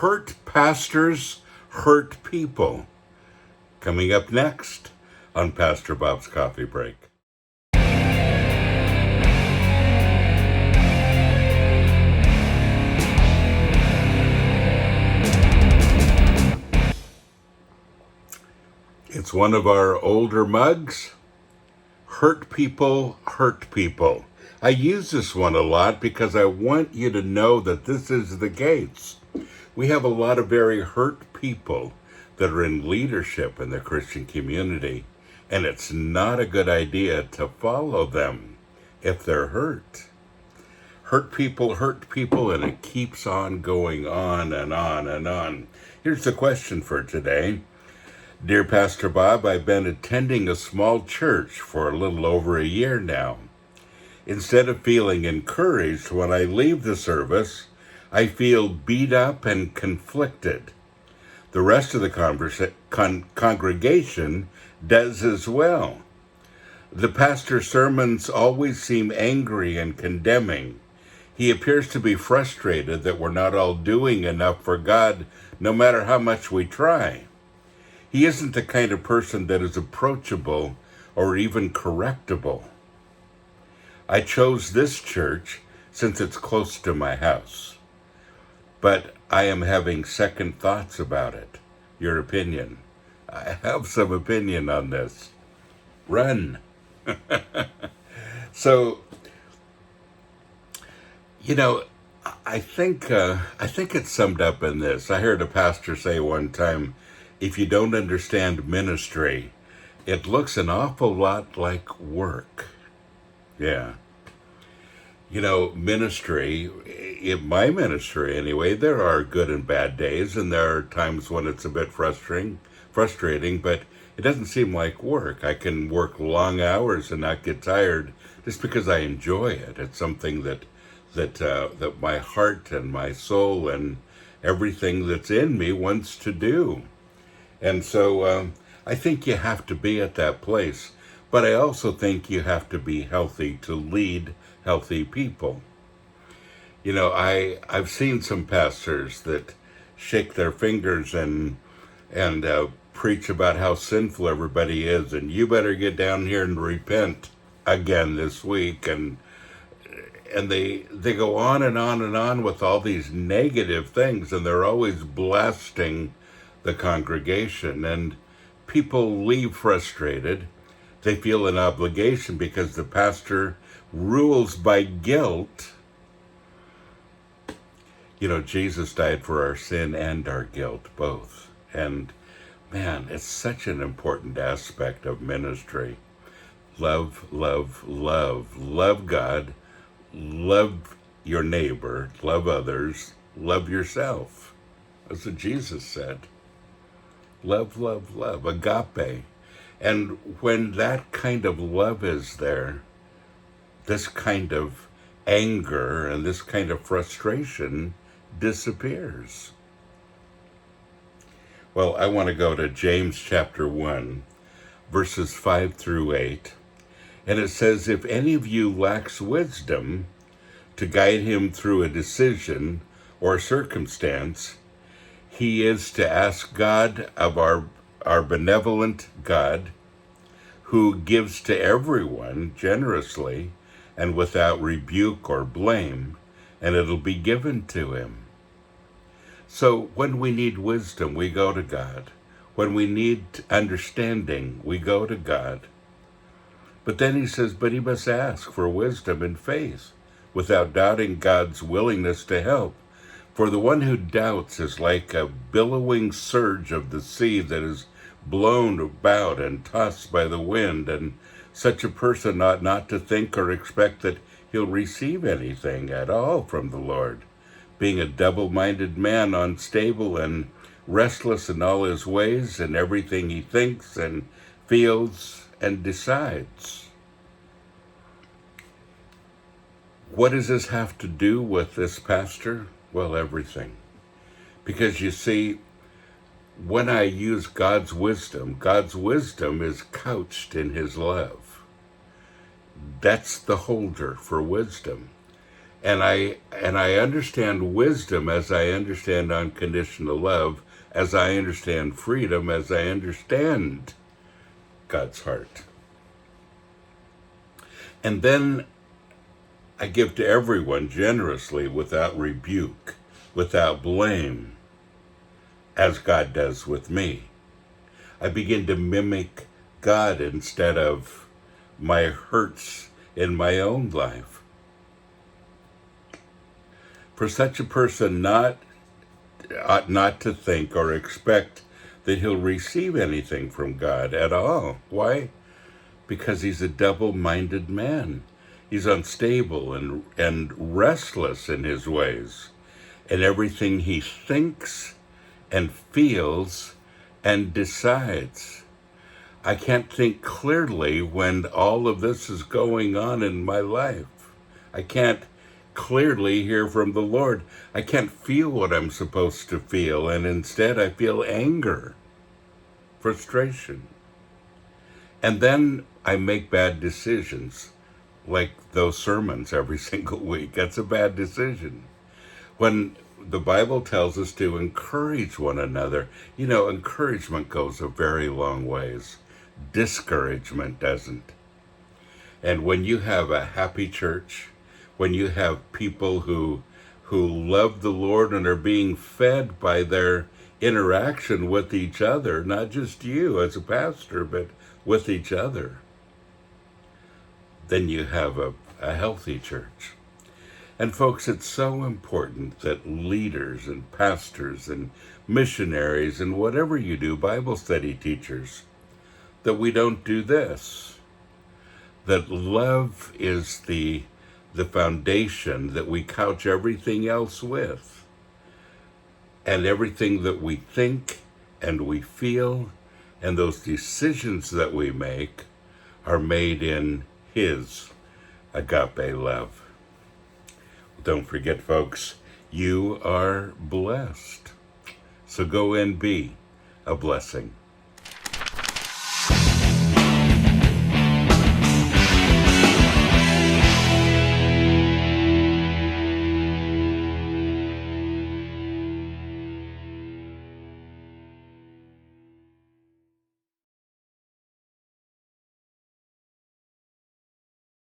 Hurt pastors hurt people. Coming up next on Pastor Bob's Coffee Break. It's one of our older mugs. Hurt people hurt people. I use this one a lot because I want you to know that this is the case. We have a lot of very hurt people that are in leadership in the Christian community, and it's not a good idea to follow them if they're hurt. Hurt people, and it keeps on going on and on and on. Here's the question for today. Dear Pastor Bob, I've been attending a small church for a little over a year now. Instead of feeling encouraged when I leave the service, I feel beat up and conflicted. The rest of the congregation does as well. The pastor's sermons always seem angry and condemning. He appears to be frustrated that we're not all doing enough for God, no matter how much we try. He isn't the kind of person that is approachable or even correctable. I chose this church since it's close to my house, but I am having second thoughts about it. Your opinion? I have some opinion on this. Run. So, I think it's summed up in this. I heard a pastor say one time, if you don't understand ministry, it looks an awful lot like work. Yeah. Ministry, in my ministry anyway, there are good and bad days, and there are times when it's a bit frustrating, but it doesn't seem like work. I can work long hours and not get tired just because I enjoy it. It's something that my heart and my soul and everything that's in me wants to do. And so I think you have to be at that place, but I also think you have to be healthy to lead healthy people. I've seen some pastors that shake their fingers and preach about how sinful everybody is, and you better get down here and repent again this week, and they go on and on and on with all these negative things, and they're always blasting the congregation, and people leave frustrated. They feel an obligation because the pastor rules by guilt. Jesus died for our sin and our guilt, both. And man, it's such an important aspect of ministry. Love, love, love. Love God, love your neighbor, love others, love yourself. That's what Jesus said. Love, love, love, agape. And when that kind of love is there, this kind of anger and this kind of frustration disappears. Well, I want to go to James chapter 1, verses 5 through 8. And it says, if any of you lacks wisdom to guide him through a decision or circumstance, he is to ask God of our benevolent God, who gives to everyone generously and without rebuke or blame, and it'll be given to him. So when we need wisdom, we go to God. When we need understanding, we go to God. But then he says, but he must ask for wisdom and faith, without doubting God's willingness to help. For the one who doubts is like a billowing surge of the sea that is blown about and tossed by the wind, and such a person ought not to think or expect that he'll receive anything at all from the Lord, being a double-minded man, unstable and restless in all his ways, and everything he thinks and feels and decides. What does this have to do with this pastor? Well, everything. Because you see, when I use God's wisdom is couched in his love. That's the holder for wisdom. And I understand wisdom as I understand unconditional love, as I understand freedom, as I understand God's heart. And then I give to everyone generously without rebuke, without blame, as God does with me. I begin to mimic God instead of my hurts in my own life. For such a person ought not to think or expect that he'll receive anything from God at all. Why? Because he's a double-minded man. He's unstable and restless in his ways. And everything he thinks and feels and decides. I can't think clearly when all of this is going on in my life. I can't clearly hear from the Lord. I can't feel what I'm supposed to feel, and instead I feel anger, frustration. And then I make bad decisions, like those sermons every single week. That's a bad decision. When the Bible tells us to encourage one another, encouragement goes a very long ways. Discouragement doesn't. And when you have a happy church, when you have people who love the Lord and are being fed by their interaction with each other, not just you as a pastor, but with each other, then you have a healthy church. And folks, it's so important that leaders and pastors and missionaries and whatever you do, Bible study teachers, that we don't do this. That love is the foundation that we couch everything else with. And everything that we think and we feel and those decisions that we make are made in His agape love. Don't forget, folks, you are blessed. So go and be a blessing.